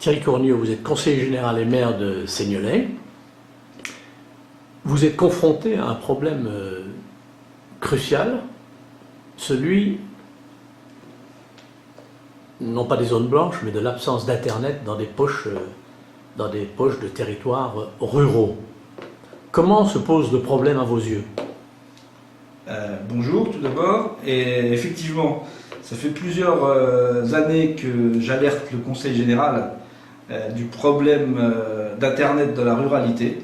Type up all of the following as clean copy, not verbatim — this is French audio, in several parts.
Thierry Corniot, vous êtes conseiller général et maire de Seignelay. Vous êtes confronté à un problème crucial, celui, non pas des zones blanches, mais de l'absence d'Internet dans des poches de territoires ruraux. Comment se pose le problème à vos yeux? Bonjour tout d'abord, et effectivement, ça fait plusieurs années que j'alerte le Conseil général du problème d'Internet dans la ruralité.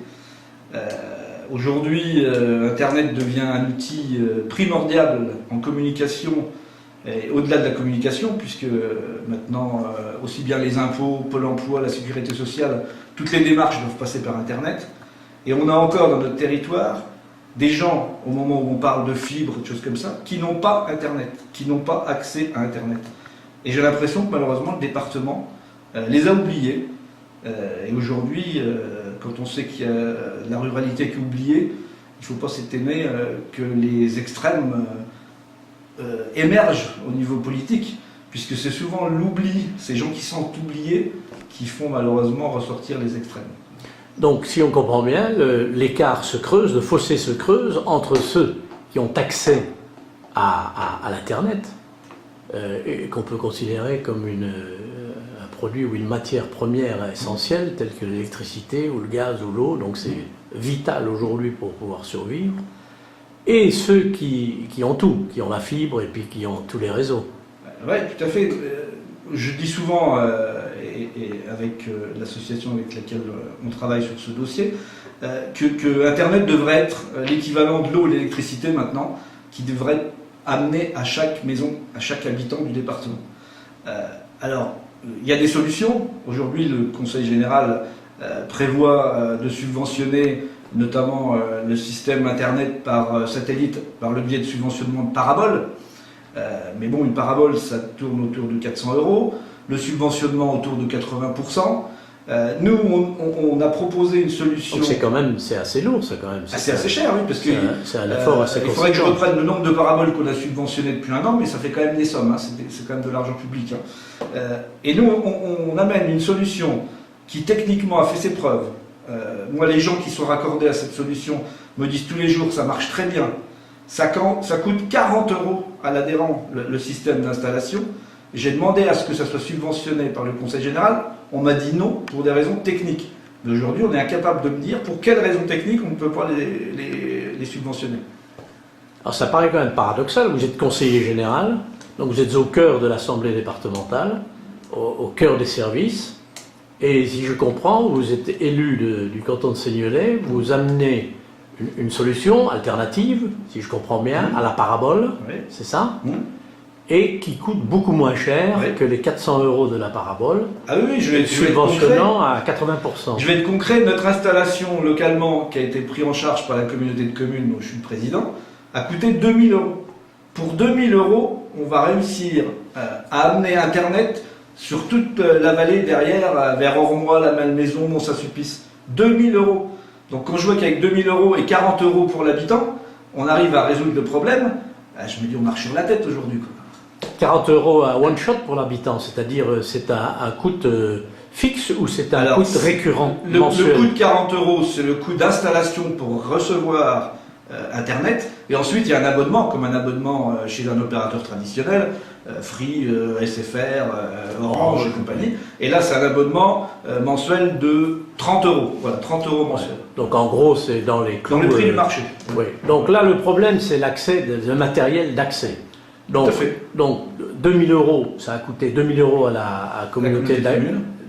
Aujourd'hui, Internet devient un outil primordial en communication, et au-delà de la communication, puisque maintenant, aussi bien les impôts, Pôle emploi, la sécurité sociale, toutes les démarches doivent passer par Internet. Et on a encore dans notre territoire des gens, au moment où on parle de fibre, de choses comme ça, qui n'ont pas Internet, qui n'ont pas accès à Internet. Et j'ai l'impression que malheureusement le département les a oubliés. Et aujourd'hui, quand on sait qu'il y a la ruralité qui est oubliée, il ne faut pas s'étonner que les extrêmes émergent au niveau politique, puisque c'est souvent l'oubli, ces gens qui sont oubliés, qui font malheureusement ressortir les extrêmes. Donc, si on comprend bien, l'écart se creuse, le fossé se creuse entre ceux qui ont accès à l'Internet, et qu'on peut considérer comme un produit ou une matière première essentielle, telle que l'électricité ou le gaz ou l'eau, donc c'est vital aujourd'hui pour pouvoir survivre, et ceux qui ont tout, qui ont la fibre et puis qui ont tous les réseaux. Oui, tout à fait. Je dis souvent, et avec l'association avec laquelle on travaille sur ce dossier, que Internet devrait être l'équivalent de l'eau et de l'électricité maintenant, qui devrait être amené à chaque maison, à chaque habitant du département. Alors, il y a des solutions. Aujourd'hui, le Conseil général prévoit de subventionner notamment le système Internet par satellite, par le biais de subventionnement de paraboles. Mais bon, une parabole, ça tourne autour de 400 €, le subventionnement autour de 80%. Nous, on a proposé une solution... Donc c'est assez lourd, ça, quand même. C'est assez cher, oui, parce que c'est un effort assez il faudrait que je reprenne le nombre de paraboles qu'on a subventionnées depuis un an, mais ça fait quand même des sommes, hein, c'est quand même de l'argent public. Hein. Et nous, on amène une solution qui techniquement a fait ses preuves. Moi, les gens qui sont raccordés à cette solution me disent tous les jours que ça marche très bien. Ça coûte 40 € à l'adhérent, le système d'installation. J'ai demandé à ce que ça soit subventionné par le Conseil général. On m'a dit non pour des raisons techniques. Mais aujourd'hui, on est incapable de me dire pour quelles raisons techniques on ne peut pas les subventionner. Alors ça paraît quand même paradoxal. Vous êtes conseiller général, donc vous êtes au cœur de l'Assemblée départementale, au cœur des services. Et si je comprends, vous êtes élu du canton de Seignelay, vous amenez une solution alternative, si je comprends bien, à la parabole, oui. C'est ça, et qui coûte beaucoup moins cher que les 400 € de la parabole, subventionnant à 80%. Je vais être concret, notre installation localement, qui a été prise en charge par la communauté de communes dont je suis le président, a coûté 2000 €. Pour 2000 €, on va réussir à amener Internet sur toute la vallée derrière, vers Ormois, la Malmaison, Mont-Saint-Sulpice. 2000 €. Donc quand je vois qu'avec 2000 € et 40 € pour l'habitant, on arrive à résoudre le problème, je me dis on marche sur la tête aujourd'hui. 40 € à one shot pour l'habitant, c'est-à-dire c'est un coût fixe ou c'est un coût récurrent mensuel? Le coût de 40 €, c'est le coût d'installation pour recevoir Internet, et ensuite il y a un abonnement, comme un abonnement chez un opérateur traditionnel, Free, SFR, Orange et compagnie, et là c'est un abonnement mensuel de 30 €, voilà, 30 € mensuel. Donc en gros c'est dans les clous... Dans le prix du marché. Oui. Donc là le problème c'est l'accès, le matériel d'accès. Donc, tout à fait. Donc 2000 €, ça a coûté 2000 € à la communauté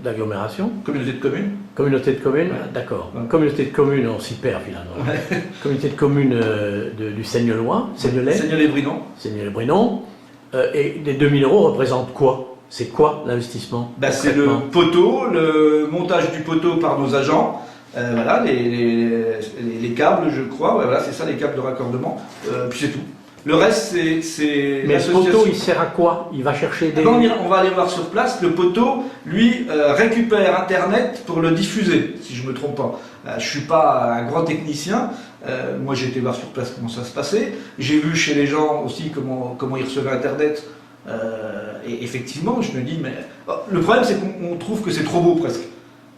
d'agglomération. Communauté de communes. Communauté de communes, ouais. D'accord. Ouais. Communauté de communes, on s'y perd finalement. Ouais. Communauté de communes du Seignelay. Seignelay-Brinon. Seignelay-Brinon. Et les 2000 € représentent quoi? C'est quoi l'investissement? C'est le poteau, le montage du poteau par nos agents. Voilà, les câbles, je crois. Ouais, voilà, c'est ça, les câbles de raccordement. Puis c'est tout. Le reste, c'est mais le poteau, il sert à quoi? Il va chercher des... On va aller voir sur place. Le poteau, lui, récupère Internet pour le diffuser, si je ne me trompe pas. Je ne suis pas un grand technicien. Moi, j'ai été voir sur place comment ça se passait. J'ai vu chez les gens aussi comment ils recevaient Internet. Et effectivement, je me dis, mais le problème c'est qu'on trouve que c'est trop beau presque.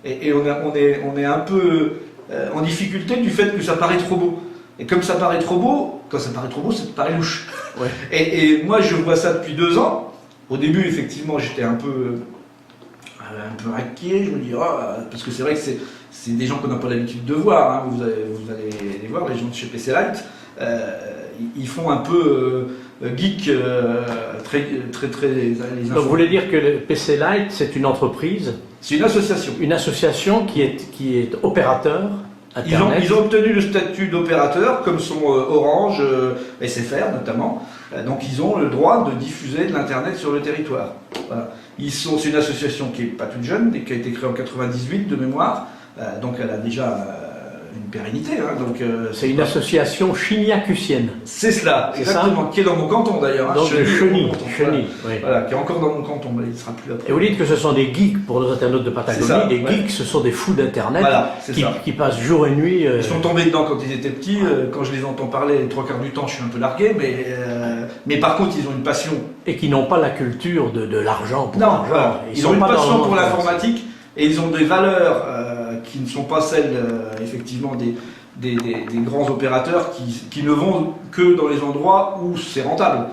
Et on est un peu en difficulté du fait que ça paraît trop beau. Et comme ça paraît trop beau, quand ça paraît trop beau, ça paraît louche. Ouais. Et moi, je vois ça depuis 2 ans. Au début, effectivement, j'étais un peu inquiet. Je me dis, parce que c'est vrai que c'est des gens qu'on n'a pas l'habitude de voir. Hein. Vous allez les voir, les gens de chez PC Light. Ils font un peu geek, très les infos. Donc vous voulez dire que le PC Light, c'est une entreprise? C'est une association. Une association qui est opérateur Internet. Ils ont obtenu le statut d'opérateur, comme sont Orange, SFR notamment. Donc ils ont le droit de diffuser de l'Internet sur le territoire. Voilà. C'est une association qui n'est pas toute jeune, mais qui a été créée en 98 de mémoire. Donc elle a déjà une pérennité. Hein, c'est une association chignacusienne. C'est cela, exactement, qui est dans mon canton d'ailleurs. Donc Cheny, voilà, qui est encore dans mon canton, mais il ne sera plus après. Et vous dites que ce sont des geeks pour nos internautes de Patagonie. Ça, des geeks, ce sont des fous d'Internet voilà, qui passent jour et nuit. Ils sont tombés dedans quand ils étaient petits. Quand je les entends parler, les 3 quarts du temps, je suis un peu largué, mais par contre, ils ont une passion. Et qui n'ont pas la culture de l'argent. Non, voilà. Ils ont une passion pour l'informatique et ils ont des valeurs qui ne sont pas celles, effectivement, des grands opérateurs qui ne vont que dans les endroits où c'est rentable.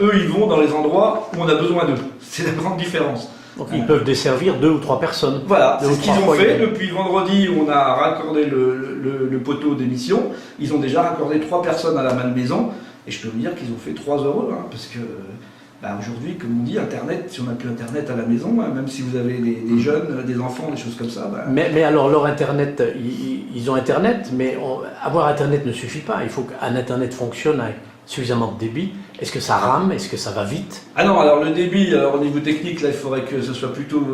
Eux, ils vont dans les endroits où on a besoin d'eux. C'est la grande différence. Donc ils peuvent desservir 2 ou 3 personnes. Voilà, c'est ce qu'ils ont fait. Depuis vendredi, on a raccordé le poteau d'émission. Ils ont déjà raccordé 3 personnes à la Malmaison. Et je peux vous dire qu'ils ont fait 3 heureux, hein, parce que aujourd'hui, comme on dit, Internet, si on n'a plus Internet à la maison, hein, même si vous avez des jeunes, des enfants, des choses comme ça. Mais alors, leur Internet, ils ont Internet, mais avoir Internet ne suffit pas. Il faut qu'un Internet fonctionne avec suffisamment de débit. Est-ce que ça rame? Est-ce que ça va vite? Ah non, alors le débit, au niveau technique, là, il faudrait que ce soit plutôt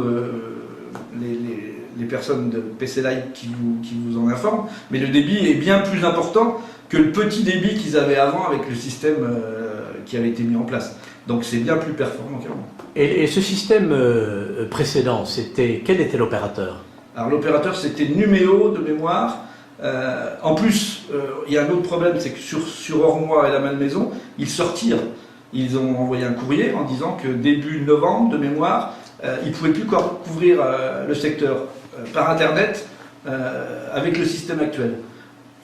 les personnes de PC Light qui vous en informent. Mais le débit est bien plus important que le petit débit qu'ils avaient avant avec le système qui avait été mis en place. Donc c'est bien plus performant qu'avant. Et ce système précédent, quel était l'opérateur? Alors l'opérateur, c'était Numéo de mémoire. En plus, il y a un autre problème, c'est que sur Ormois et la Malmaison, ils sortirent. Ils ont envoyé un courrier en disant que début novembre, de mémoire, ils ne pouvaient plus couvrir le secteur par Internet avec le système actuel.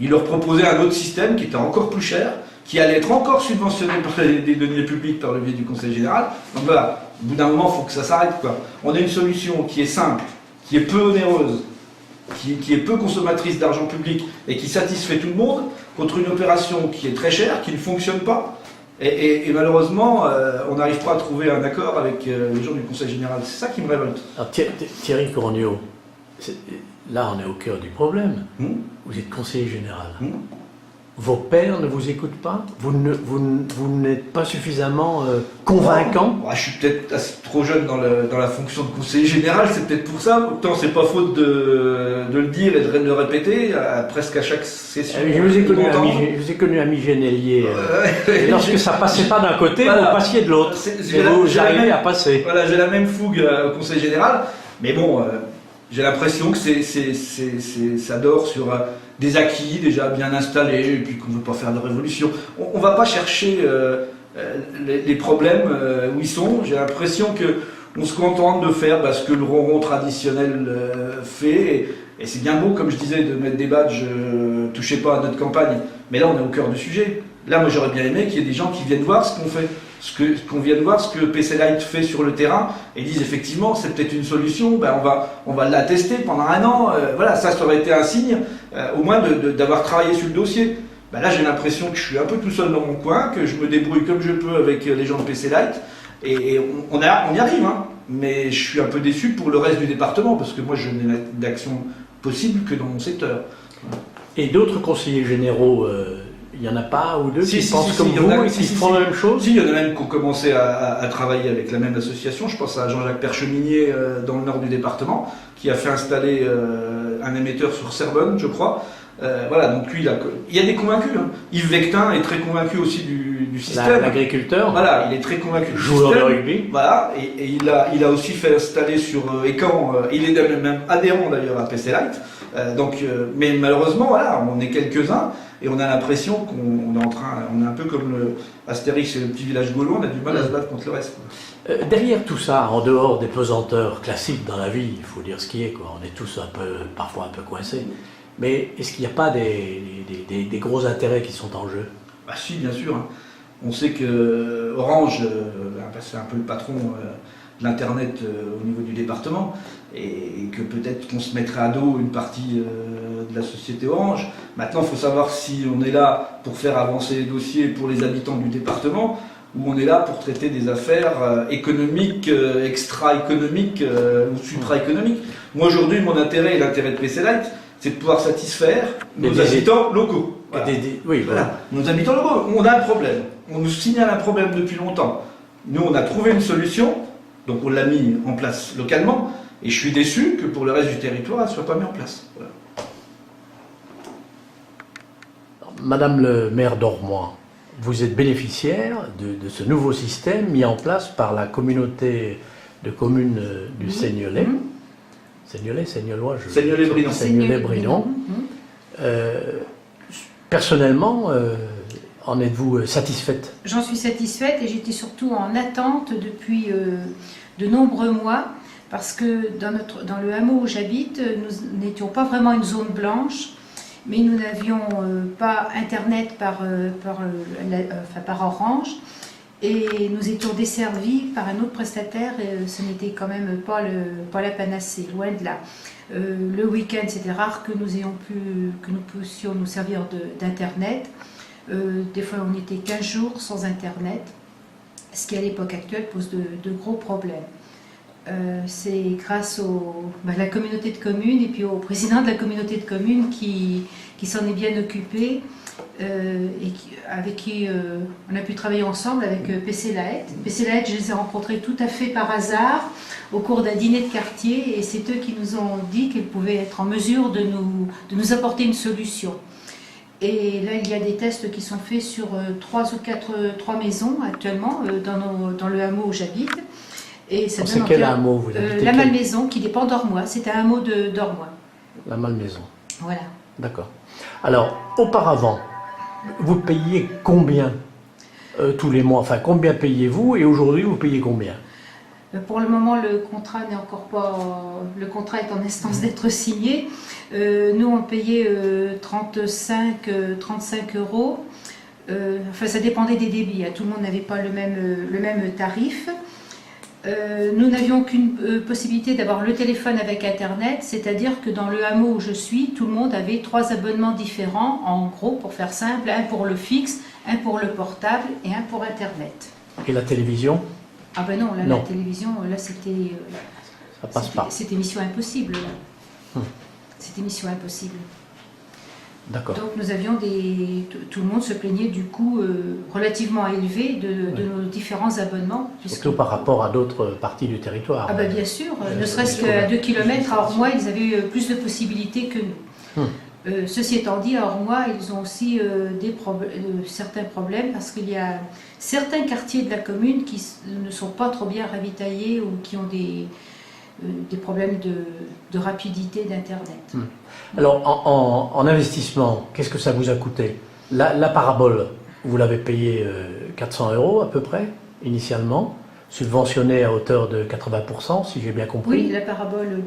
Ils leur proposaient un autre système qui était encore plus cher, qui allait être encore subventionné par des deniers publics par le biais du Conseil général. Donc voilà, au bout d'un moment, il faut que ça s'arrête, quoi. On a une solution qui est simple, qui est peu onéreuse, qui est peu consommatrice d'argent public et qui satisfait tout le monde, contre une opération qui est très chère, qui ne fonctionne pas. Et malheureusement, on n'arrive pas à trouver un accord avec les gens du Conseil général. C'est ça qui me révolte. Alors, Thierry Cornio, là on est au cœur du problème. Vous êtes conseiller général. Vos pairs ne vous écoutent pas? Vous n'êtes pas suffisamment convaincant? Je suis peut-être trop jeune dans la fonction de conseiller général, c'est peut-être pour ça. Pourtant, c'est pas faute de le dire et de le répéter presque à chaque session. Je vous ai connu à Migénélier. Lorsque ça passait pas d'un côté, vous passiez de l'autre. Vous arrivez à passer. Voilà, j'ai la même fougue au conseil général. Mais bon, j'ai l'impression que ça dort sur des acquis déjà bien installés, et puis qu'on ne veut pas faire de révolution. On ne va pas chercher les problèmes où ils sont. J'ai l'impression qu'on se contente de faire ce que le ronron traditionnel fait. Et c'est bien beau, comme je disais, de mettre des badges « touchez pas à notre campagne ». Mais là, on est au cœur du sujet. Là, moi, j'aurais bien aimé qu'il y ait des gens qui viennent voir ce qu'on fait. Qu'on vienne voir ce que PC Light fait sur le terrain et disent effectivement c'est peut-être une solution, on va la tester pendant 1 an, voilà, ça aurait été un signe au moins d'avoir travaillé sur le dossier. Là j'ai l'impression que je suis un peu tout seul dans mon coin, que je me débrouille comme je peux avec les gens de PC Light et on y arrive, hein, mais je suis un peu déçu pour le reste du département parce que moi je n'ai d'action possible que dans mon secteur. Et d'autres conseillers généraux il n'y en a pas ou deux qui pensent comme vous et qui font la même chose? Si, il y en a même qui ont commencé à travailler avec la même association. Je pense à Jean-Jacques Percheminier dans le nord du département, qui a fait installer un émetteur sur Cerbonne, je crois. Voilà, donc lui, il y a des convaincus. Hein. Yves Vectin est très convaincu aussi du système. L'agriculteur. Voilà, il est très convaincu du joueur système. de rugby. Voilà, et il a aussi fait installer sur Écan, il est même adhérent d'ailleurs à PC Light. Mais malheureusement, voilà, on est quelques-uns et on a l'impression qu'on est on est un peu comme le Astérix et le petit village gaulois, on a du mal à se battre contre le reste. Quoi. Derrière tout ça, en dehors des pesanteurs classiques dans la vie, il faut dire ce qui est, quoi. On est tous parfois un peu coincés. Mais est-ce qu'il n'y a pas des gros intérêts qui sont en jeu? Bah si, bien sûr. Hein. On sait que Orange, c'est un peu le patron de l'Internet au niveau du département, et que peut-être qu'on se mettrait à dos une partie de la société Orange. Maintenant, il faut savoir si on est là pour faire avancer les dossiers pour les habitants du département, ou on est là pour traiter des affaires économiques, extra-économiques ou supra-économiques. Moi, aujourd'hui, mon intérêt et l'intérêt de PC Light, c'est de pouvoir satisfaire nos habitants locaux. Voilà. Oui, voilà. Nos habitants locaux, on a un problème. On nous signale un problème depuis longtemps. Nous, on a trouvé une solution, donc on l'a mis en place localement, et je suis déçu que pour le reste du territoire, elle ne soit pas mise en place. Voilà. Madame le maire d'Ormois, vous êtes bénéficiaire de ce nouveau système mis en place par la communauté de communes du Seignelay. Seignelay-Brinon. Seignelay-Brinon. Personnellement, en êtes-vous satisfaite? J'en suis satisfaite et j'étais surtout en attente depuis de nombreux mois parce que dans le hameau où j'habite, nous n'étions pas vraiment une zone blanche, mais nous n'avions pas Internet par Orange et nous étions desservis par un autre prestataire et ce n'était quand même pas la panacée, loin de là. Le week-end, c'était rare que nous puissions nous servir d'Internet. Des fois, on était 15 jours sans Internet, ce qui à l'époque actuelle pose de gros problèmes. C'est grâce à la communauté de communes et puis au président de la communauté de communes qui s'en est bien occupé avec qui on a pu travailler ensemble avec PC Light. PC Light, je les ai rencontrés tout à fait par hasard au cours d'un dîner de quartier et c'est eux qui nous ont dit qu'ils pouvaient être en mesure de nous apporter une solution. Et là, il y a des tests qui sont faits sur 3 maisons actuellement dans le hameau où j'habite. C'est quel hameau vous habitez? La Malmaison, qui dépend d'Ormois. C'est un hameau d'Ormois. La Malmaison. Voilà. D'accord. Alors, auparavant, vous payiez combien tous les mois? Enfin, combien payez-vous? Et aujourd'hui, vous payez combien? Pour le moment, le contrat n'est encore pas... Le contrat est en instance d'être signé. Nous, on payait 35 €. Enfin, ça dépendait des débits. Tout le monde n'avait pas le même tarif. Nous n'avions qu'une possibilité d'avoir le téléphone avec Internet, c'est-à-dire que dans le hameau où je suis, tout le monde avait 3 abonnements différents, en gros, pour faire simple, un pour le fixe, un pour le portable et un pour Internet. Et la télévision? Ah ben non, là, non. La télévision, là, c'était... Ça passe pas. C'était mission impossible, là. C'était mission impossible. D'accord. Donc nous avions tout le monde se plaignait du coût relativement élevé de nos différents abonnements. Surtout par rapport à d'autres parties du territoire. Ah bah bien sûr, ne serait-ce qu'à 2 km à Ormois, ils avaient plus de possibilités que nous. Ceci étant dit, à Ormois, ils ont aussi certains problèmes parce qu'il y a certains quartiers de la commune qui ne sont pas trop bien ravitaillés ou qui ont des problèmes de rapidité d'Internet. Alors, en investissement, qu'est-ce que ça vous a coûté? La parabole, vous l'avez payé 400 € à peu près, initialement, subventionnée à hauteur de 80%, si j'ai bien compris. Oui, la parabole,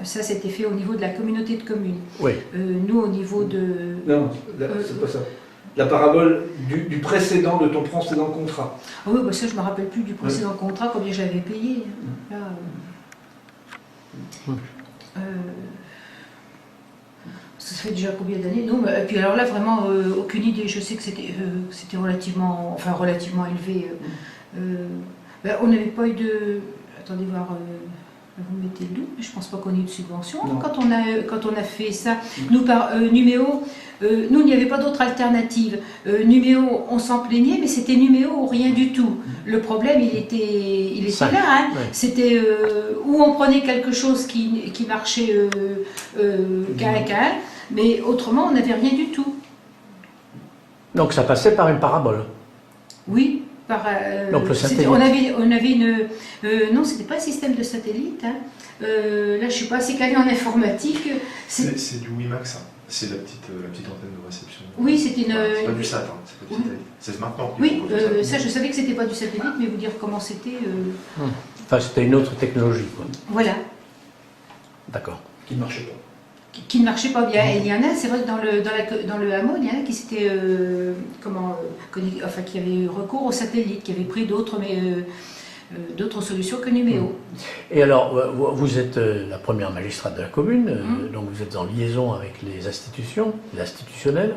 ça c'était fait au niveau de la communauté de communes. Oui. Nous, au niveau de... Non, c'est pas ça. La parabole du précédent, de ton précédent contrat. Ah oui, bah ça je ne me rappelle plus du précédent contrat, combien j'avais payé. Là, ça fait déjà combien d'années? Non, et puis alors là, vraiment, aucune idée. Je sais que c'était relativement élevé. On n'avait pas eu de... Attendez voir... vous me mettez le doute, mais je ne pense pas qu'on ait eu de subvention. Quand on a fait ça, nous par Numéo, nous il n'y avait pas d'autre alternative. Numéo, on s'en plaignait, mais c'était Numéo ou rien du tout. Le problème, il était là. Hein. Ouais. C'était où on prenait quelque chose qui marchait qu'un. Mais autrement, on n'avait rien du tout. Donc ça passait par une parabole. Oui, Donc le satellite. on avait une... non, c'était pas un système de satellite. Hein. Là, je suis pas assez calée en informatique. C'est du WiMAX, hein. C'est la petite antenne de réception. Oui, c'était une... Voilà, c'est pas du SAT, hein. C'est pas du satellite. C'est maintenant qu'ils Oui, proposent du SAT. ça, je savais que c'était pas du satellite, mais vous dire comment c'était... Enfin, c'était une autre technologie, quoi. Voilà. D'accord. Qui ne marchait pas. Qui ne marchait pas bien. Et il y en a, c'est vrai que dans le hameau, il y en a qui s'étaient, qui avaient eu recours au satellite, qui avaient pris d'autres solutions que Numéo. Et alors, vous êtes la première magistrate de la commune, donc vous êtes en liaison avec les institutions, l'institutionnel.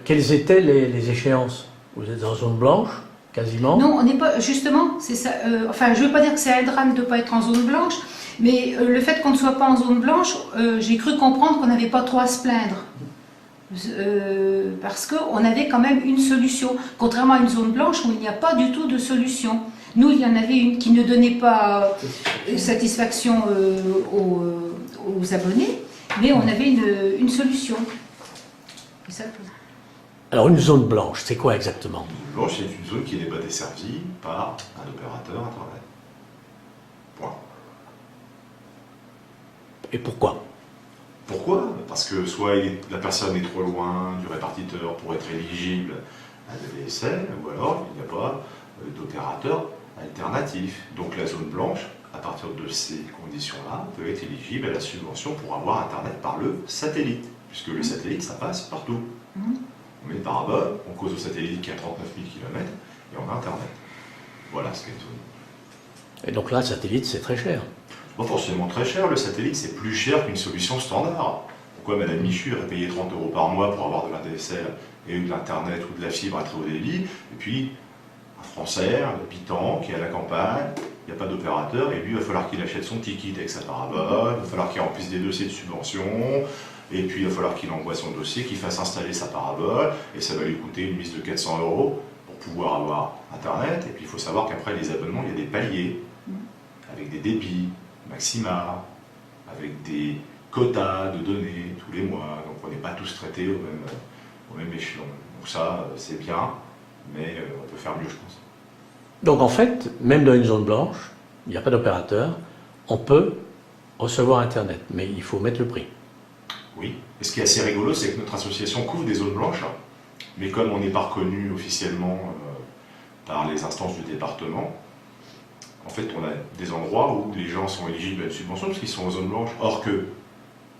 Quelles étaient les échéances? Vous êtes en zone blanche, quasiment? Non, on n'est pas, justement, c'est ça. Enfin, je ne veux pas dire que c'est un drame de ne pas être en zone blanche, mais le fait qu'on ne soit pas en zone blanche, j'ai cru comprendre qu'on n'avait pas trop à se plaindre. Parce qu'on avait quand même une solution, contrairement à une zone blanche où il n'y a pas du tout de solution. Nous, il y en avait une qui ne donnait pas satisfaction aux abonnés, mais on avait une solution. C'est ça. Alors, une zone blanche, c'est quoi exactement? Une blanche, c'est une zone qui n'est pas desservie par un opérateur Internet. Point. Et pourquoi? Pourquoi? Parce que soit la personne est trop loin du répartiteur pour être éligible à la DSL, ou alors il n'y a pas d'opérateur alternatif. Donc la zone blanche, à partir de ces conditions-là, peut être éligible à la subvention pour avoir Internet par le satellite, puisque le satellite, ça passe partout. On met une parabole, on cause au satellite qui a 39 000 km, et on a Internet. Voilà ce qu'est une zone. Et donc là, le satellite, c'est très cher. Pas forcément très cher, le satellite c'est plus cher qu'une solution standard. Pourquoi Madame Michu irait payer 30 € par mois pour avoir de la DSL et de l'internet ou de la fibre à très haut débit, et puis un Français, un habitant qui est à la campagne, il n'y a pas d'opérateur, et lui il va falloir qu'il achète son ticket avec sa parabole, il va falloir qu'il remplisse des dossiers de subvention, et puis il va falloir qu'il envoie son dossier, qu'il fasse installer sa parabole, et ça va lui coûter une mise de 400 € pour pouvoir avoir internet, et puis il faut savoir qu'après les abonnements, il y a des paliers, avec des débits, maxima, avec des quotas de données tous les mois, donc on n'est pas tous traités au même échelon. Donc ça, c'est bien, mais on peut faire mieux, je pense. Donc en fait, même dans une zone blanche, il n'y a pas d'opérateur, on peut recevoir Internet, mais il faut mettre le prix. Oui, et ce qui est assez rigolo, c'est que notre association couvre des zones blanches, mais comme on n'est pas reconnu officiellement par les instances du département, en fait, on a des endroits où les gens sont éligibles à une subvention parce qu'ils sont en zone blanche, or que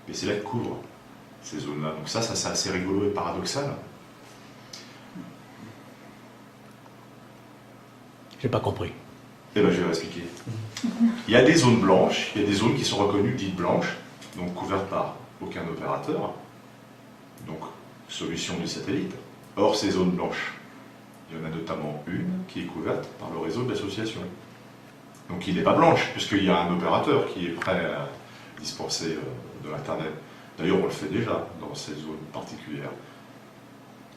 mais c'est là que couvre ces zones-là. Donc ça c'est assez rigolo et paradoxal. J'ai pas compris. Eh bien, je vais expliquer. Il y a des zones blanches, il y a des zones qui sont reconnues dites blanches, donc couvertes par aucun opérateur, donc solution du satellite. Or, ces zones blanches, il y en a notamment une qui est couverte par le réseau de l'association. Donc il n'est pas blanche, puisqu'il y a un opérateur qui est prêt à dispenser de l'Internet. D'ailleurs, on le fait déjà dans ces zones particulières.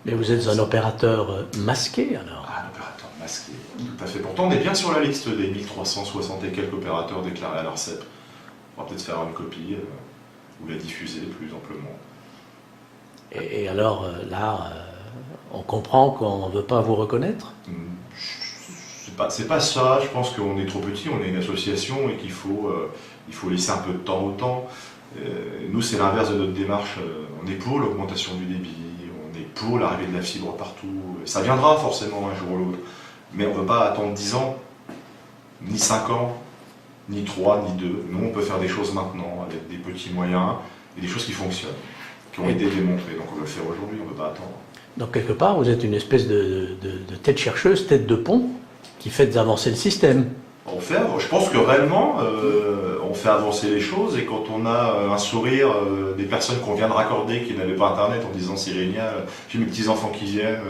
Mais vous êtes un opérateur masqué, alors? Ah, un opérateur masqué, tout à fait. Pourtant, on est bien sur la liste des 1360 et quelques opérateurs déclarés à l'ARCEP. On va peut-être faire une copie ou la diffuser plus amplement. Et alors, là, on comprend qu'on ne veut pas vous reconnaître? C'est pas ça, je pense qu'on est trop petit, on est une association et qu'il faut laisser un peu de temps au temps. Nous, c'est l'inverse de notre démarche. On est pour l'augmentation du débit, on est pour l'arrivée de la fibre partout. Ça viendra forcément un jour ou l'autre, mais on ne veut pas attendre 10 ans, ni 5 ans, ni 3, ni 2. Nous, on peut faire des choses maintenant avec des petits moyens et des choses qui fonctionnent, qui ont été démontrées. Donc on veut le faire aujourd'hui, on ne peut pas attendre. Donc quelque part, vous êtes une espèce de tête chercheuse, tête de pont, qui fait avancer le système. Je pense que réellement, on fait avancer les choses, et quand on a un sourire des personnes qu'on vient de raccorder qui n'avaient pas Internet en disant c'est génial, j'ai mes petits-enfants qui viennent,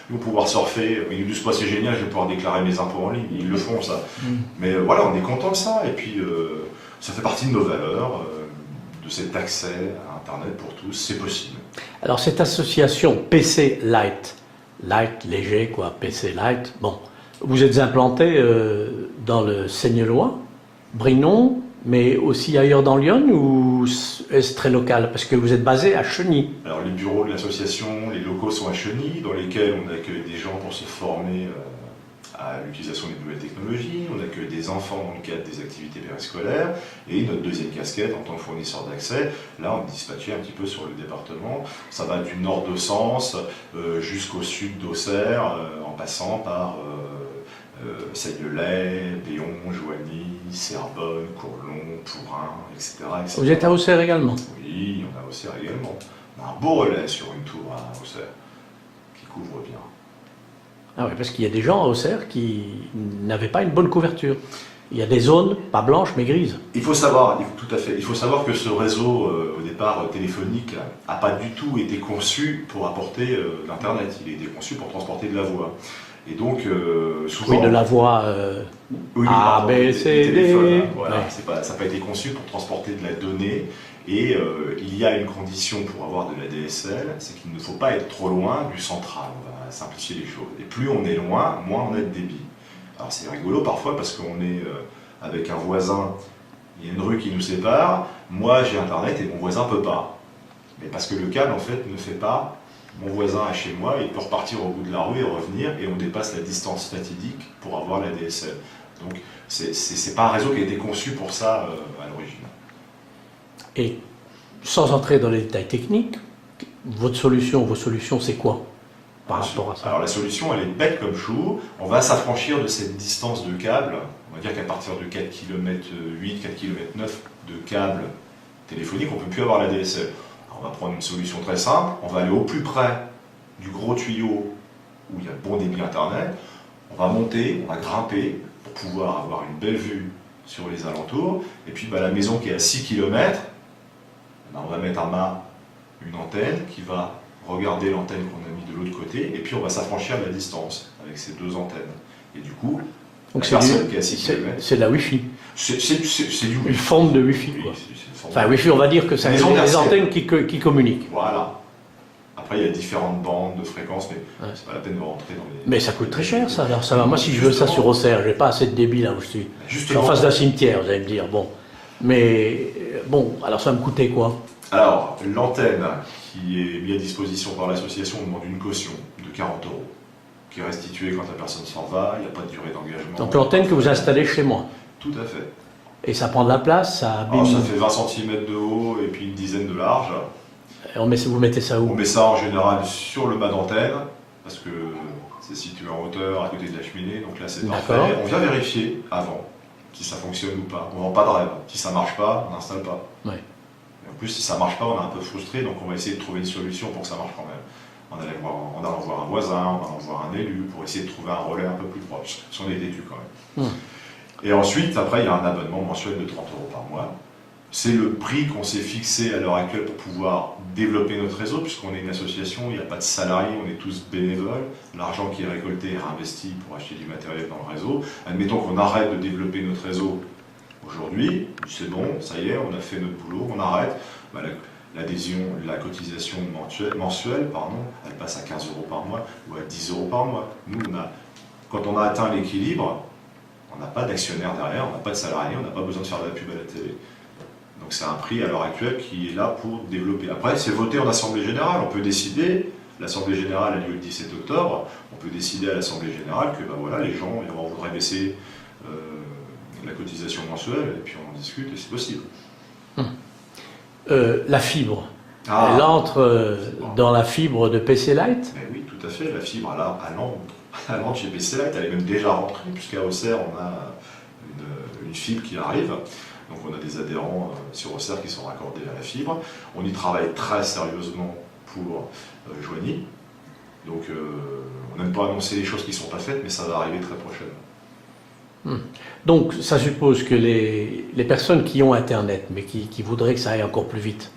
ils vont pouvoir surfer, ils nous disent pas c'est génial, je vais pouvoir déclarer mes impôts en ligne, ils le font ça. Mais voilà, on est content de ça, et puis ça fait partie de nos valeurs, de cet accès à Internet pour tous, c'est possible. Alors cette association PC Light, light léger quoi, PC Light, bon, vous êtes implanté dans le Seignelois, Brinon, Mais aussi ailleurs dans Lyon ou est-ce très local? Parce que vous êtes basé à Cheny. Alors les bureaux de l'association, les locaux sont à Cheny, dans lesquels on accueille des gens pour se former à l'utilisation des nouvelles technologies, on accueille des enfants dans le cadre des activités périscolaires, et notre deuxième casquette en tant que fournisseur d'accès, là on est dispatché un petit peu sur le département, ça va du nord de Sens jusqu'au sud d'Auxerre, en passant par Seignelay, Béon, Joigny, Cerbonne, Courlon, Pourrin, etc., etc. Vous êtes à Auxerre également? Oui, on a Auxerre également. On a un beau relais sur une tour à Auxerre, qui couvre bien. Ah oui, parce qu'il y a des gens à Auxerre qui n'avaient pas une bonne couverture. Il y a des zones, pas blanches, mais grises. Il faut savoir, tout à fait, il faut savoir que ce réseau, au départ téléphonique, n'a pas du tout été conçu pour apporter l'Internet. Il a été conçu pour transporter de la voix. Et donc, souvent... Oui, de la voix oui, A, pardon, B, C, D. téléphones, hein, voilà, Ouais. ça n'a pas été conçu pour transporter de la donnée. Et il y a une condition pour avoir de la DSL, c'est qu'il ne faut pas être trop loin du central. On va simplifier les choses. Et plus on est loin, moins on a de débit. Alors c'est rigolo parfois parce qu'on est avec un voisin, il y a une rue qui nous sépare, moi j'ai Internet et mon voisin ne peut pas. Mais parce que le câble en fait ne fait pas, mon voisin est chez moi, il peut repartir au bout de la rue et revenir, et on dépasse la distance fatidique pour avoir la DSL. Donc c'est pas un réseau qui a été conçu pour ça à l'origine. Et sans entrer dans les détails techniques, vos solutions, c'est quoi par rapport à ça? Alors la solution, elle est bête comme chou. On va s'affranchir de cette distance de câble. On va dire qu'à partir de 4 km 8, 4 km 9 de câble téléphonique, on ne peut plus avoir la DSL. Alors, on va prendre une solution très simple. On va aller au plus près du gros tuyau où il y a bon débit Internet. On va monter, on va grimper pour pouvoir avoir une belle vue sur les alentours. Et puis la maison qui est à 6 km, on va mettre un mât, une antenne qui va regarder l'antenne qu'on a mis de l'autre côté, et puis on va s'affranchir de la distance avec ces deux antennes. Et du coup, Donc la personne qui est à 6 km, c'est de la Wi-Fi. c'est du Une Wi-Fi. forme de Wi-Fi, Oui, quoi. c'est une forme Enfin, de- Wi-Fi, on va dire que c'est Des les ondes antennes qui communiquent. Voilà. Après, il y a différentes bandes de fréquences, mais Ouais. c'est pas la peine de rentrer dans les... Mais ça coûte très cher, ça. Alors, ça va. Moi, si je veux ça sur Auxerre, j'ai pas assez de débit là où je suis. Je suis Justement. en face d'un cimetière, vous allez me dire. Bon. Mais, bon, alors ça va me coûter quoi? Alors, l'antenne qui est mise à disposition par l'association demande une caution de 40 €, qui est restituée quand la personne s'en va, il n'y a pas de durée d'engagement. Donc l'antenne que vous installez chez moi. Tout à fait. Et ça prend de la place, ça abîme. Alors, ça fait 20 cm de haut et puis une dizaine de large. Et vous mettez ça On où? met ça en général sur le mât d'antenne, parce que c'est situé en hauteur à côté de la cheminée, donc là c'est parfait. D'accord. On vient vérifier avant si ça fonctionne ou pas. On vend pas de rêve. Si ça marche pas, on n'installe pas. Ouais. Et en plus, si ça marche pas, on est un peu frustré, donc on va essayer de trouver une solution pour que ça marche quand même. En allant voir un voisin, en allant voir un élu, pour essayer de trouver un relais un peu plus proche, si on est têtu quand même. Et ensuite, après, il y a un abonnement mensuel de 30 € par mois. C'est le prix qu'on s'est fixé à l'heure actuelle pour pouvoir développer notre réseau, puisqu'on est une association, il n'y a pas de salariés, on est tous bénévoles. L'argent qui est récolté est réinvesti pour acheter du matériel dans le réseau. Admettons qu'on arrête de développer notre réseau aujourd'hui, c'est bon, ça y est, on a fait notre boulot, on arrête. L'adhésion, la cotisation mensuelle, elle passe à 15 € par mois ou à 10 € par mois. Nous, quand on a atteint l'équilibre, on n'a pas d'actionnaire derrière, on n'a pas de salariés, on n'a pas besoin de faire de la pub à la télé. Donc c'est un prix à l'heure actuelle qui est là pour développer. Après, c'est voté en Assemblée Générale. On peut décider, l'Assemblée Générale a lieu le 17 octobre, on peut décider à l'Assemblée Générale que les gens on voudrait baisser la cotisation mensuelle, et puis on en discute, et c'est possible. La fibre. Elle entre dans la fibre de PC Lite? Mais oui, tout à fait. La fibre à Nantes chez PC Lite, elle est même déjà rentrée, puisqu'à Auxerre, on a une fibre qui arrive. Donc on a des adhérents sur Auxerre qui sont raccordés à la fibre. On y travaille très sérieusement pour Joigny. Donc on n'aime pas annoncer les choses qui ne sont pas faites, mais ça va arriver très prochainement. Donc ça suppose que les personnes qui ont Internet, mais qui voudraient que ça aille encore plus vite,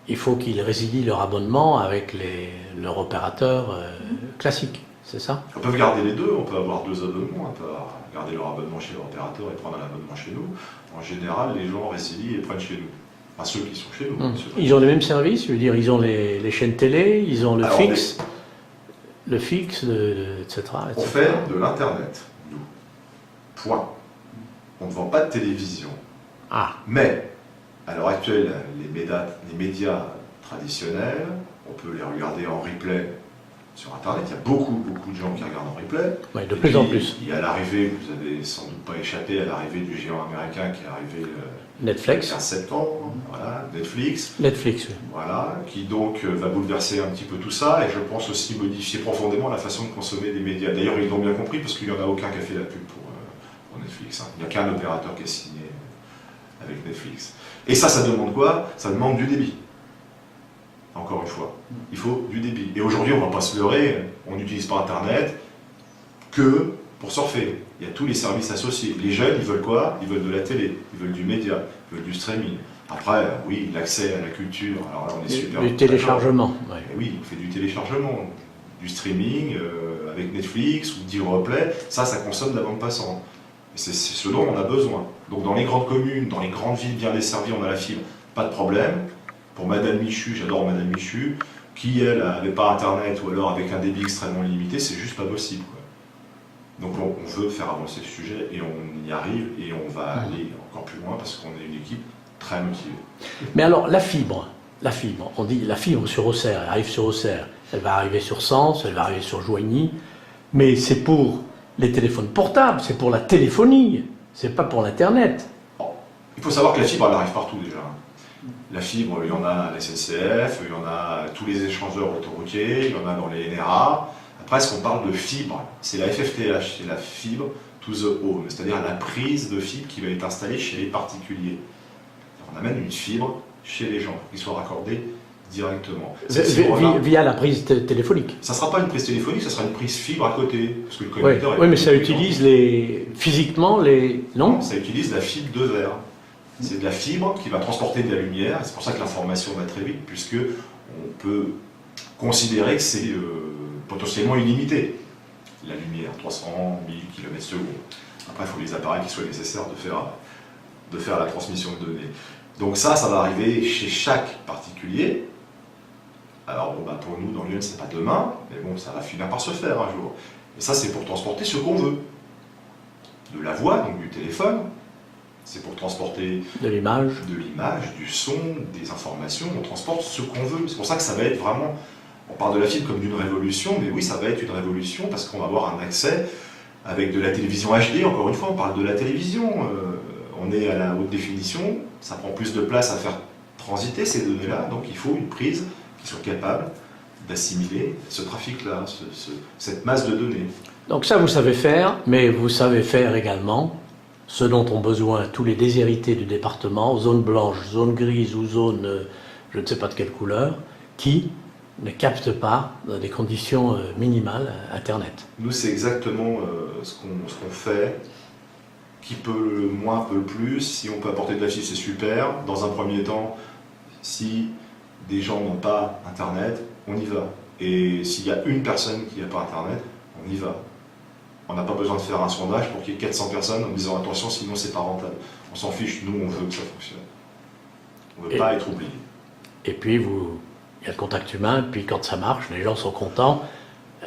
il faut qu'ils résilient leur abonnement avec leur opérateur classique, c'est ça? On peut garder les deux, on peut avoir deux abonnements, on peut garder leur abonnement chez leur opérateur et prendre un abonnement chez nous. En général, les gens résilient et prennent chez nous. Enfin, ceux qui sont chez nous. Ils ont les mêmes services, je veux dire, ils ont les chaînes télé, ils ont le fixe, etc. On fait de l'Internet, nous. Point. On ne vend pas de télévision. Ah, Mais, à l'heure actuelle, les médias traditionnels, on peut les regarder en replay sur Internet. Il y a beaucoup de gens qui regardent en replay. oui, de Et plus en puis, plus. Il y a l'arrivée, vous avez sans doute pas échappé à l'arrivée du géant américain qui est arrivé il y a Netflix. 7 ans, voilà, Netflix. Netflix, oui. Voilà, qui donc va bouleverser un petit peu tout ça et je pense aussi modifier profondément la façon de consommer des médias. D'ailleurs, ils l'ont bien compris parce qu'il n'y en a aucun qui a fait la pub pour Netflix. Hein. Il n'y a qu'un opérateur qui a signé avec Netflix. Et ça demande quoi? Ça demande du débit. Encore une fois, il faut du débit. Et aujourd'hui, on ne va pas se leurrer, on n'utilise pas Internet que pour surfer. Il y a tous les services associés. Les jeunes, ils veulent quoi? Ils veulent de la télé, ils veulent du média, ils veulent du streaming. Après, oui, l'accès à la culture, alors là, on est super... Du téléchargement, oui. Et oui, on fait du téléchargement, du streaming, avec Netflix ou d'Europlay, ça consomme de la bande passante. Et c'est ce dont on a besoin. Donc dans les grandes communes, dans les grandes villes bien desservies, on a la fibre, pas de problème. Pour Madame Michu, j'adore Madame Michu, qui elle n'avait pas Internet ou alors avec un débit extrêmement limité, c'est juste pas possible, quoi. Donc on veut faire avancer le sujet et on y arrive et on va aller encore plus loin parce qu'on est une équipe très motivée. Mais alors, la fibre, on dit la fibre sur Auxerre, elle arrive sur Auxerre, elle va arriver sur Sens, elle va arriver sur Joigny, mais c'est pour les téléphones portables, c'est pour la téléphonie, c'est pas pour l'Internet. Il faut savoir que la fibre, elle arrive partout déjà. La fibre, il y en a à la SNCF, il y en a à tous les échangeurs autoroutiers, il y en a dans les NRA. Après, ce qu'on parle de fibre, c'est la FFTH, c'est la fibre to the home, c'est-à-dire la prise de fibre qui va être installée chez les particuliers. On amène une fibre chez les gens, pour qu'ils soient raccordés directement. Via la prise téléphonique. Ça ne sera pas une prise téléphonique, ça sera une prise fibre à côté. Parce que le Oui, connecteur est mais ça utilise physiquement les... Non, ça utilise la fibre de verre. C'est de la fibre qui va transporter de la lumière. C'est pour ça que l'information va très vite, puisque on peut considérer que c'est potentiellement illimité. La lumière, 300 000 km/s. Après, il faut les appareils qui soient nécessaires de faire la transmission de données. Donc ça va arriver chez chaque particulier. Alors bon, pour nous, dans Lyon, c'est pas demain, mais bon, ça va finir par se faire un jour. Et ça, c'est pour transporter ce qu'on veut. De la voix, donc du téléphone. C'est pour transporter de l'image, du son, des informations. On transporte ce qu'on veut. C'est pour ça que ça va être vraiment... On parle de la fibre comme d'une révolution, mais oui, ça va être une révolution parce qu'on va avoir un accès avec de la télévision HD. Encore une fois, on parle de la télévision. On est à la haute définition. Ça prend plus de place à faire transiter ces données-là. Donc il faut une prise qui soit capable d'assimiler ce trafic-là, cette masse de données. Donc ça, vous savez faire, mais vous savez faire également ce dont ont besoin tous les déshérités du département, zone blanche, zone grise ou zone je ne sais pas de quelle couleur, qui ne captent pas dans des conditions minimales Internet. Nous, c'est exactement ce qu'on fait. Qui peut le moins, peut le plus. Si on peut apporter de la fibre, c'est super. Dans un premier temps, si des gens n'ont pas Internet, on y va. Et s'il y a une personne qui n'a pas Internet, on y va. On n'a pas besoin de faire un sondage pour qu'il y ait 400 personnes en disant attention, sinon c'est pas rentable. On s'en fiche, nous on veut que ça fonctionne. On ne veut pas être oublié. Et puis il y a le contact humain, puis quand ça marche, les gens sont contents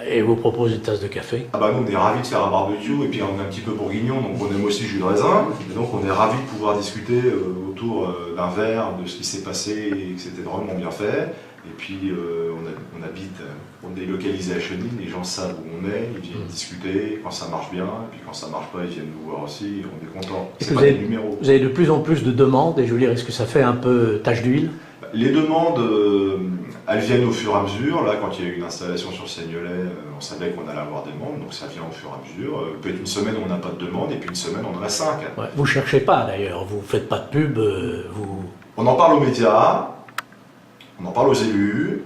et vous proposent une tasse de café. Ah bah nous on est ravis de faire un barbecue et puis on est un petit peu bourguignon, donc on aime aussi le jus de raisin. Et donc on est ravis de pouvoir discuter autour d'un verre de ce qui s'est passé et que c'était vraiment bien fait. Et puis on habite, on est localisé à Chenilles, les gens savent où on est, ils viennent discuter quand ça marche bien, et puis quand ça marche pas, ils viennent nous voir aussi, on est content. C'est pas des numéros. Vous avez de plus en plus de demandes, et je veux dire, est-ce que ça fait un peu tache d'huile? Les demandes, elles viennent au fur et à mesure. Là, quand il y a eu une installation sur Seignelay, on savait qu'on allait avoir des demandes, donc ça vient au fur et à mesure. Peut-être une semaine où on n'a pas de demande, et puis une semaine on en a 5. Ouais, vous ne cherchez pas d'ailleurs, vous ne faites pas de pub, vous... On en parle aux médias, on en parle aux élus.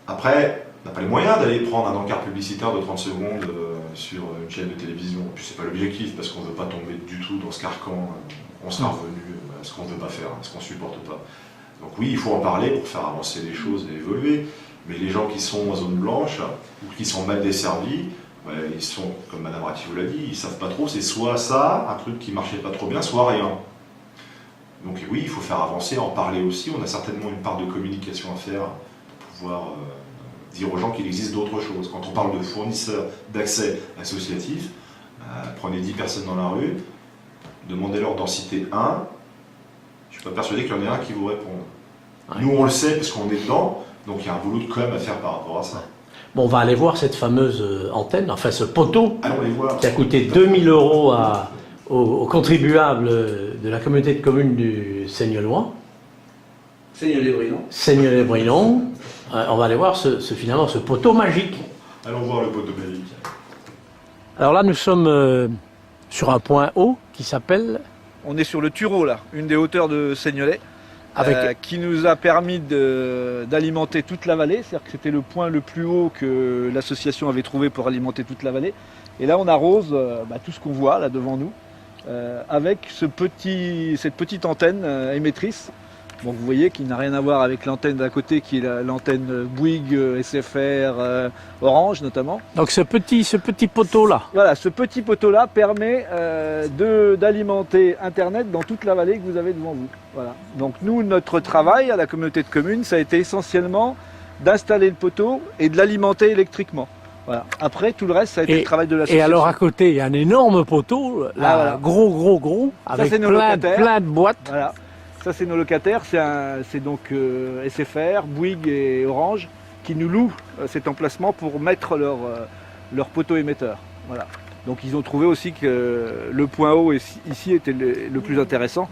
Après, on n'a pas les moyens d'aller prendre un encart publicitaire de 30 secondes sur une chaîne de télévision. Et puis c'est pas l'objectif, parce qu'on ne veut pas tomber du tout dans ce carcan. On sera revenu à ce qu'on ne veut pas faire, à ce qu'on ne supporte pas. Donc oui, il faut en parler pour faire avancer les choses et évoluer. Mais les gens qui sont en zone blanche, ou qui sont mal desservis, ouais, ils sont, comme Madame Ratti vous l'a dit, ils ne savent pas trop, c'est soit ça, un truc qui ne marchait pas trop bien, soit rien. Donc oui, il faut faire avancer, en parler aussi. On a certainement une part de communication à faire pour pouvoir dire aux gens qu'il existe d'autres choses. Quand on parle de fournisseurs d'accès associatif, prenez 10 personnes dans la rue, demandez-leur d'en citer un. Je ne suis pas persuadé qu'il y en ait un qui vous réponde. Ouais. Nous, on le sait parce qu'on est dedans, donc il y a un boulot de com à faire par rapport à ça. Bon, on va aller voir cette fameuse antenne, enfin ce poteau, Allons les voir. qui a coûté 2000 € aux contribuables de la communauté de communes du Seignelois. Seigneulé-Brinon. On va aller voir finalement ce poteau magique. Allons voir le poteau magique. Alors là, nous sommes sur un point haut qui s'appelle... On est sur le Tureau, là, une des hauteurs de Seignelay, qui nous a permis d'alimenter toute la vallée. C'est-à-dire que c'était le point le plus haut que l'association avait trouvé pour alimenter toute la vallée. Et là, on arrose tout ce qu'on voit là devant nous, avec cette petite antenne émettrice. Bon, vous voyez qu'il n'a rien à voir avec l'antenne d'à côté, qui est l'antenne Bouygues, SFR, Orange notamment. Donc ce petit poteau-là. Voilà, ce petit poteau-là permet d'alimenter Internet dans toute la vallée que vous avez devant vous. Voilà. Donc nous, notre travail à la communauté de communes, ça a été essentiellement d'installer le poteau et de l'alimenter électriquement. Voilà. Après, tout le reste, ça a été le travail de l'association. Et alors à côté, il y a un énorme poteau, là, voilà. gros, avec plein de boîtes. Voilà. Ça, c'est nos locataires, c'est donc SFR, Bouygues et Orange qui nous louent cet emplacement pour mettre leur poteau émetteur. Voilà. Donc ils ont trouvé aussi que le point haut ici était le plus intéressant,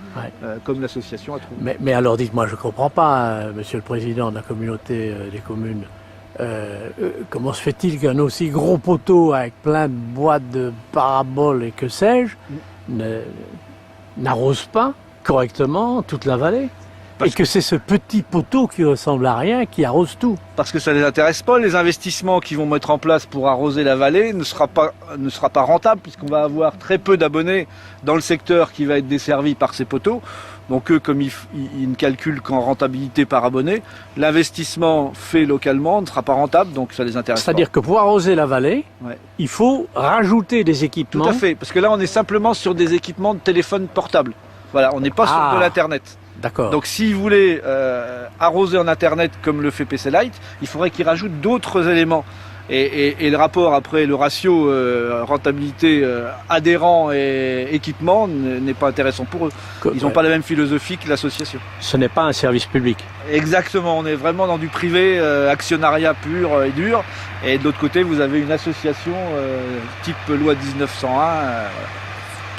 comme l'association a trouvé. Mais alors dites-moi, je ne comprends pas, monsieur le président de la communauté des communes, comment se fait-il qu'un aussi gros poteau avec plein de boîtes de paraboles et que sais-je n'arrose pas correctement toute la vallée, et que c'est ce petit poteau qui ressemble à rien qui arrose tout. Parce que ça ne les intéresse pas, les investissements qu'ils vont mettre en place pour arroser la vallée ne sera pas rentable, puisqu'on va avoir très peu d'abonnés dans le secteur qui va être desservi par ces poteaux. Donc eux, comme ils ne calculent qu'en rentabilité par abonné, l'investissement fait localement ne sera pas rentable, donc ça les intéresse pas. C'est-à-dire que pour arroser la vallée, il faut rajouter des équipements. Tout à fait, parce que là on est simplement sur des équipements de téléphone portable. Voilà, on n'est pas sur de l'Internet. D'accord. Donc s'ils voulaient arroser en Internet comme le fait PC Lite, il faudrait qu'ils rajoutent d'autres éléments. Et le rapport après, le ratio rentabilité adhérent et équipement n'est pas intéressant pour eux. Ils n'ont pas la même philosophie que l'association. Ce n'est pas un service public. Exactement, on est vraiment dans du privé, actionnariat pur et dur. Et de l'autre côté, vous avez une association type loi 1901.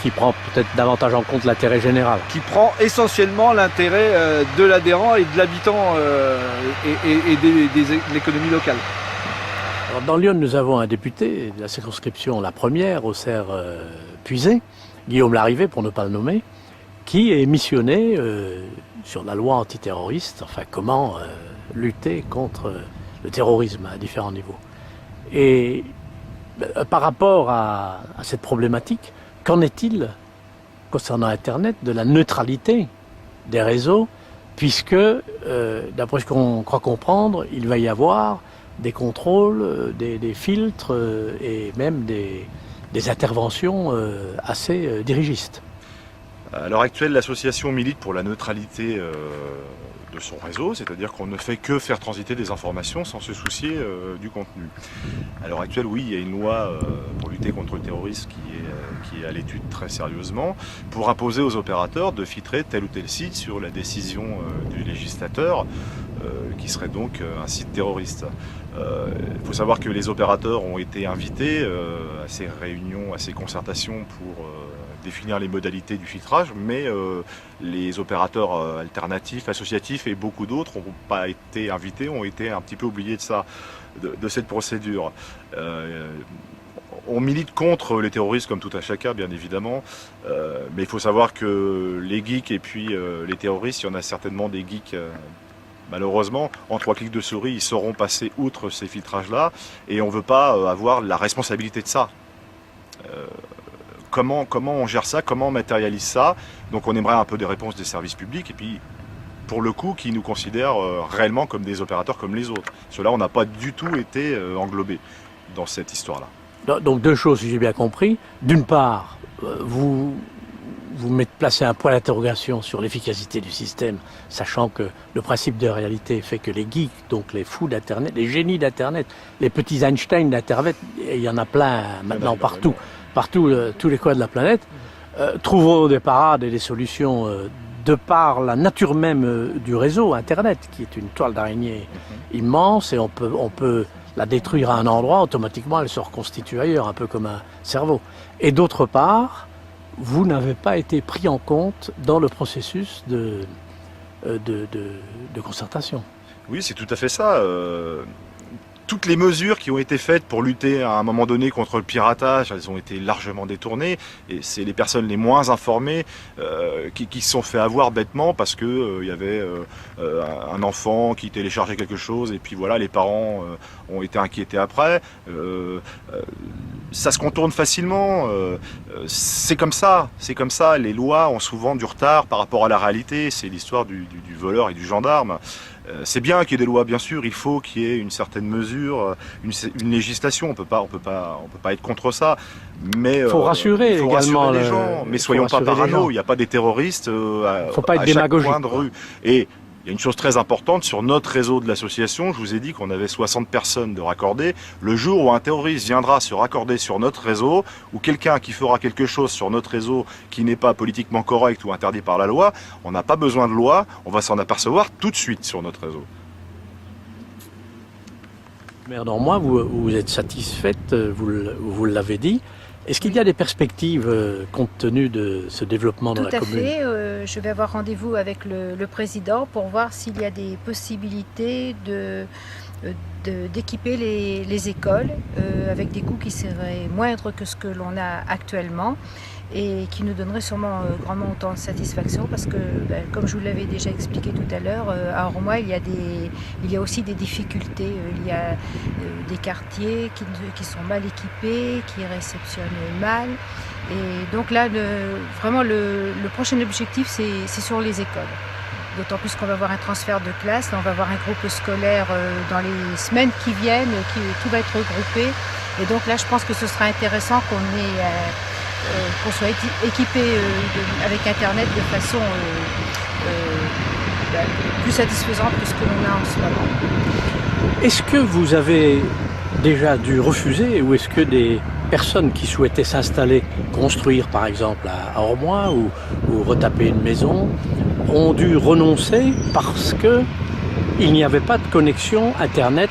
Qui prend peut-être davantage en compte l'intérêt général. Qui prend essentiellement l'intérêt de l'adhérent et de l'habitant et de l'économie locale. Alors, dans Lyon, nous avons un député de la circonscription, la première, Auxerre-Puisé, Guillaume Larrivé, pour ne pas le nommer, qui est missionné sur la loi antiterroriste, enfin comment lutter contre le terrorisme à différents niveaux. Et par rapport à cette problématique, qu'en est-il concernant Internet de la neutralité des réseaux, puisque, d'après ce qu'on croit comprendre, il va y avoir des contrôles, des filtres et même des interventions assez dirigistes. À l'heure actuelle, l'association milite pour la neutralité de son réseau, c'est-à-dire qu'on ne fait que faire transiter des informations sans se soucier du contenu. À l'heure actuelle, oui, il y a une loi pour lutter contre le terrorisme qui est à l'étude très sérieusement, pour imposer aux opérateurs de filtrer tel ou tel site sur la décision du législateur, qui serait donc un site terroriste. Il faut savoir que les opérateurs ont été invités à ces réunions, à ces concertations pour définir les modalités du filtrage, mais les opérateurs alternatifs, associatifs et beaucoup d'autres n'ont pas été invités, ont été un petit peu oubliés de cette procédure. On milite contre les terroristes comme tout un chacun, bien évidemment, mais il faut savoir que les geeks et puis les terroristes, il y en a certainement des geeks, malheureusement, en 3 clics de souris, ils sauront passer outre ces filtrages-là, et on ne veut pas avoir la responsabilité de ça. Comment on gère ça, comment on matérialise ça? Donc on aimerait un peu des réponses des services publics, et puis pour le coup, qui nous considèrent réellement comme des opérateurs comme les autres. Cela, on n'a pas du tout été englobés dans cette histoire-là. Donc 2 choses, si j'ai bien compris. D'une part, vous placez un point d'interrogation sur l'efficacité du système, sachant que le principe de réalité fait que les geeks, donc les fous d'Internet, les génies d'Internet, les petits Einstein d'Internet, il y en a plein maintenant partout, tous les coins de la planète, trouveront des parades et des solutions de par la nature même du réseau Internet, qui est une toile d'araignée immense, et on peut la détruire à un endroit, automatiquement elle se reconstitue ailleurs, un peu comme un cerveau. Et d'autre part, vous n'avez pas été pris en compte dans le processus de concertation. Oui, c'est tout à fait ça. Toutes les mesures qui ont été faites pour lutter à un moment donné contre le piratage, elles ont été largement détournées, et c'est les personnes les moins informées qui se sont fait avoir bêtement parce que il y avait un enfant qui téléchargeait quelque chose, et puis voilà, les parents ont été inquiétés après. Ça se contourne facilement, c'est comme ça, les lois ont souvent du retard par rapport à la réalité, c'est l'histoire du voleur et du gendarme. C'est bien qu'il y ait des lois, bien sûr, il faut qu'il y ait une certaine mesure, une législation, on peut pas être contre ça, mais il faut rassurer également les gens, mais soyons pas parano, il n'y a pas des terroristes faut pas être à chaque démagogique, coin de rue. Et il y a une chose très importante, sur notre réseau de l'association, je vous ai dit qu'on avait 60 personnes de raccordées. Le jour où un terroriste viendra se raccorder sur notre réseau, ou quelqu'un qui fera quelque chose sur notre réseau qui n'est pas politiquement correct ou interdit par la loi, on n'a pas besoin de loi, on va s'en apercevoir tout de suite sur notre réseau. Maire Normois, vous êtes satisfaite, vous l'avez dit. Est-ce qu'il y a des perspectives compte tenu de ce développement dans la commune ? Tout à fait. Je vais avoir rendez-vous avec le président pour voir s'il y a des possibilités d'équiper les écoles avec des coûts qui seraient moindres que ce que l'on a actuellement et qui nous donnerait sûrement grandement autant de satisfaction parce que, comme je vous l'avais déjà expliqué tout à l'heure, à Ormois, il y a aussi des difficultés. Il y a des quartiers qui sont mal équipés, qui réceptionnent mal. Et donc là, vraiment, le prochain objectif, c'est sur les écoles. D'autant plus qu'on va avoir un transfert de classe, là, on va avoir un groupe scolaire dans les semaines qui viennent, tout va être regroupé. Et donc là, je pense que ce sera intéressant qu'on soit équipé avec Internet de façon plus satisfaisante que ce que l'on a en ce moment. Est-ce que vous avez déjà dû refuser, ou est-ce que des personnes qui souhaitaient s'installer, construire par exemple à Ormois ou retaper une maison, ont dû renoncer parce que il n'y avait pas de connexion Internet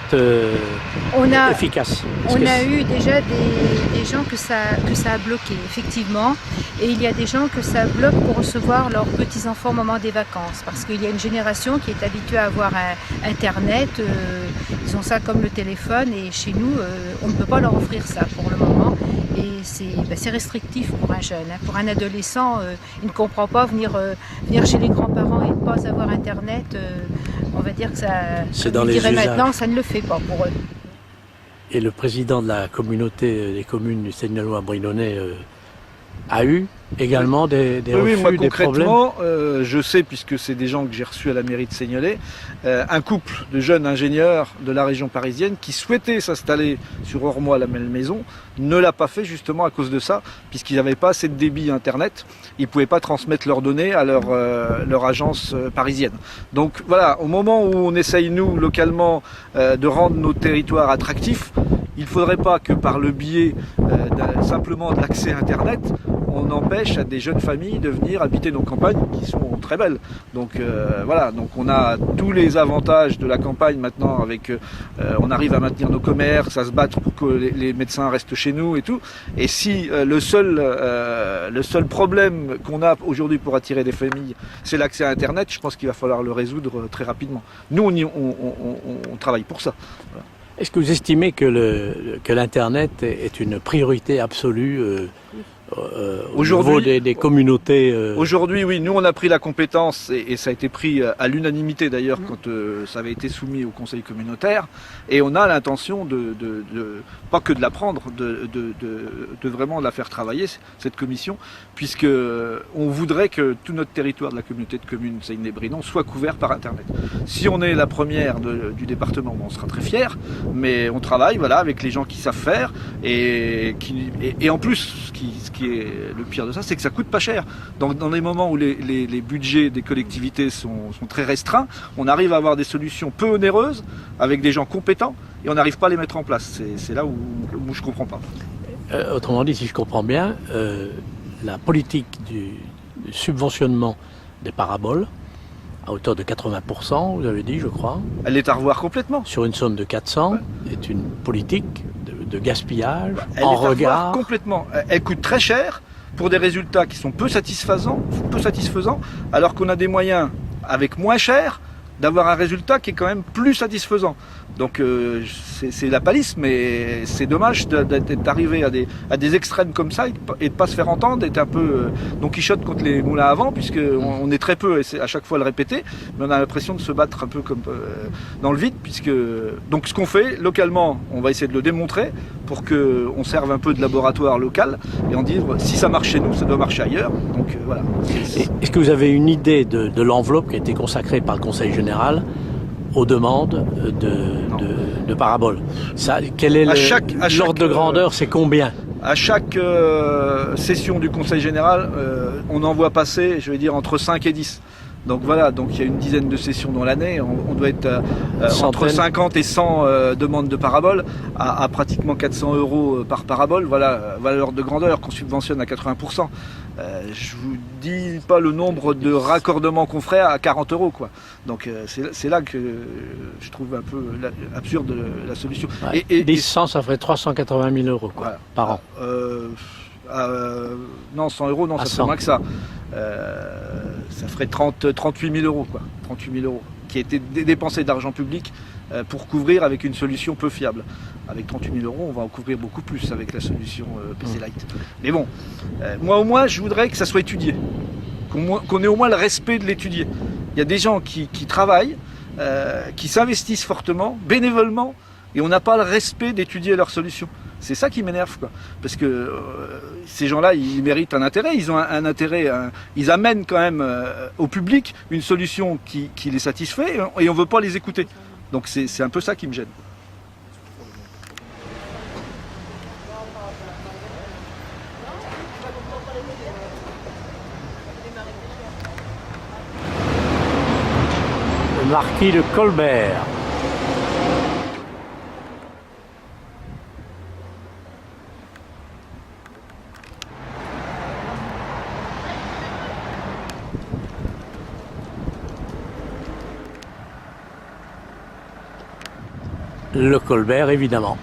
efficace? On a eu déjà des gens que ça a bloqué, effectivement. Et il y a des gens que ça bloque pour recevoir leurs petits-enfants au moment des vacances. Parce qu'il y a une génération qui est habituée à avoir Internet. Ils ont ça comme le téléphone. Et chez nous, on ne peut pas leur offrir ça pour le moment. Et c'est restrictif pour un jeune. Pour un adolescent, il ne comprend pas venir chez les grands-parents et ne pas avoir Internet. On va dire que ça... C'est dans les usages. Maintenant, ça ne le fait pas pour eux. Et le président de la communauté des communes du Seignellois-Brinonnais a eu également des refus, moi, des problèmes. concrètement, je sais, puisque c'est des gens que j'ai reçus à la mairie de Seignelay, un couple de jeunes ingénieurs de la région parisienne qui souhaitaient s'installer sur Ormois, la même maison, ne l'a pas fait justement à cause de ça, puisqu'ils n'avaient pas assez de débit Internet, ils ne pouvaient pas transmettre leurs données à leur agence parisienne. Donc voilà, au moment où on essaye, nous, localement, de rendre nos territoires attractifs, il ne faudrait pas que par le biais simplement de l'accès Internet, on empêche à des jeunes familles de venir habiter nos campagnes qui sont très belles. Donc voilà, donc on a tous les avantages de la campagne maintenant avec, on arrive à maintenir nos commerces, à se battre pour que les médecins restent chez nous et tout. Et si le seul problème qu'on a aujourd'hui pour attirer des familles, c'est l'accès à Internet, je pense qu'il va falloir le résoudre très rapidement. Nous, on travaille pour ça. Voilà. Est-ce que vous estimez que l'Internet est une priorité absolue au niveau des communautés Aujourd'hui, oui, nous on a pris la compétence et ça a été pris à l'unanimité d'ailleurs quand ça avait été soumis au conseil communautaire, et on a l'intention pas que de la prendre, de vraiment la faire travailler, cette commission, puisque on voudrait que tout notre territoire de la communauté de communes Seignelay-Brinon soit couvert par Internet. Si on est la première du département, on sera très fiers, mais on travaille voilà, avec les gens qui savent faire, et en plus, ce qui est le pire de ça, c'est que ça coûte pas cher. Dans les moments où les budgets des collectivités sont très restreints, on arrive à avoir des solutions peu onéreuses avec des gens compétents et on n'arrive pas à les mettre en place. C'est là où je comprends pas. Autrement dit, si je comprends bien, la politique du subventionnement des paraboles à hauteur de 80%, vous avez dit, je crois, Elle est à revoir complètement. sur une somme de 400, est une politique de gaspillage Elle en est à revoir regard. complètement. Elle coûte très cher pour des résultats qui sont peu satisfaisants, alors qu'on a des moyens avec moins cher d'avoir un résultat qui est quand même plus satisfaisant. Donc c'est la palisse, mais c'est dommage d'être arrivé à des extrêmes comme ça et de pas se faire entendre, d'être un peu Don Quichotte contre les moulins à vent, puisque on est très peu, et c'est à chaque fois le répéter, mais on a l'impression de se battre un peu comme dans le vide, donc ce qu'on fait localement, on va essayer de le démontrer pour qu'on serve un peu de laboratoire local et en dire si ça marche chez nous, ça doit marcher ailleurs. Donc voilà. Est-ce que vous avez une idée de l'enveloppe qui a été consacrée par le Conseil général aux demandes de paraboles? Quel est l'ordre de grandeur? C'est combien? À chaque session du Conseil général, on en voit passer, je vais dire, entre 5 et 10. Donc voilà, donc il y a une dizaine de sessions dans l'année, on doit être entre 50 et 100 demandes de paraboles à pratiquement 400 € par parabole, voilà l'ordre de grandeur qu'on subventionne à 80%. Je vous dis pas le nombre de raccordements qu'on ferait à 40 €, quoi. Donc c'est là que je trouve un peu absurde la solution. Ouais. Et 10 100, ça ferait 380 000 € quoi, voilà. par an. Non, 100 €, non, ça ferait moins que ça. Ça ferait 38 000 €, quoi. 38 000 € qui a été dépensé d'argent public pour couvrir avec une solution peu fiable. Avec 38 000 €, on va en couvrir beaucoup plus avec la solution PC Lite. Mais bon, moi au moins, je voudrais que ça soit étudié, qu'on ait au moins le respect de l'étudier. Il y a des gens qui travaillent, qui s'investissent fortement, bénévolement, et on n'a pas le respect d'étudier leurs solutions. C'est ça qui m'énerve, quoi. Parce que ces gens-là, ils méritent un intérêt, ils ont un intérêt, ils amènent quand même au public une solution qui les satisfait, et on ne veut pas les écouter. Donc c'est un peu ça qui me gêne. Le marquis de Colbert. Le Colbert, évidemment.